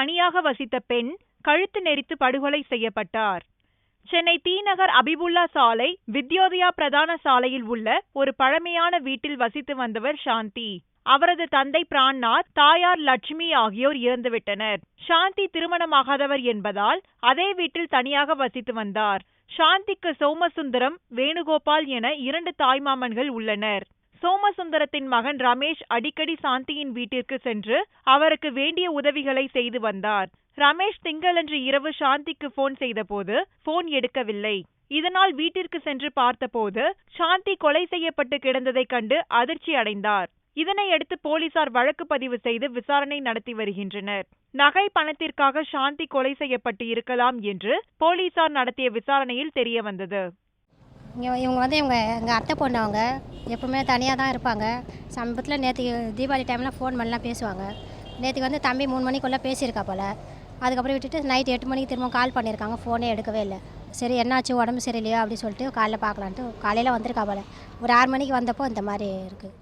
தனியாக வசித்த பெண் கழுத்து நெரித்து படுகொலை செய்யப்பட்டார். சென்னை தீநகர் அபிபுல்லா சாலை வித்யோதயா பிரதான சாலையில் உள்ள ஒரு பழமையான வீட்டில் வசித்து வந்தவர் சாந்தி. அவரது தந்தை பிரான்நாத், தாயார் லட்சுமி ஆகியோர் இறந்துவிட்டனர். சாந்தி திருமணமாகாதவர் என்பதால் அதே வீட்டில் தனியாக வசித்து வந்தார். சாந்திக்கு சோமசுந்தரம், வேணுகோபால் என 2 தாய்மாமன்கள் உள்ளனர். சோமசுந்தரத்தின் மகன் ரமேஷ் அடிக்கடி சாந்தியின் வீட்டிற்கு சென்று அவருக்கு வேண்டிய உதவிகளை செய்து வந்தார். ரமேஷ் திங்களன்று இரவு சாந்திக்கு போன் செய்தபோது போன் எடுக்கவில்லை. இதனால் வீட்டிற்கு சென்று பார்த்தபோது சாந்தி கொலை செய்யப்பட்டு கிடந்ததை கண்டு அதிர்ச்சி அடைந்தார். இதனையடுத்து போலீசார் வழக்கு பதிவு செய்து விசாரணை நடத்தி வருகின்றனர். நகை பணத்திற்காக சாந்தி கொலை செய்யப்பட்டு இருக்கலாம் என்று போலீசார் நடத்திய விசாரணையில் தெரிய வந்தது. இவங்க வந்து எங்கள் அத்தை பொண்ணு. அவங்க எப்பவுமே தனியாக தான் இருப்பாங்க. சமீபத்தில் நேற்று தீபாவளி டைமில் ஃபோன் பண்ணலாம் பேசுவாங்க. நேற்றுக்கு வந்து தம்பி 3 மணிக்குள்ளே பேசியிருக்கா போல். அதுக்கப்புறம் விட்டுட்டு நைட் 8 மணிக்கு திரும்ப கால் பண்ணியிருக்காங்க. ஃபோனே எடுக்கவே இல்லை. சரி என்னாச்சு, உடம்பு சரியில்லையா அப்படின்னு சொல்லிட்டு காலைல பார்க்கலான்ட்டு காலையில் வந்திருக்கா போல். ஒரு 6 மணிக்கு வந்தப்போ இந்த மாதிரி இருக்குது.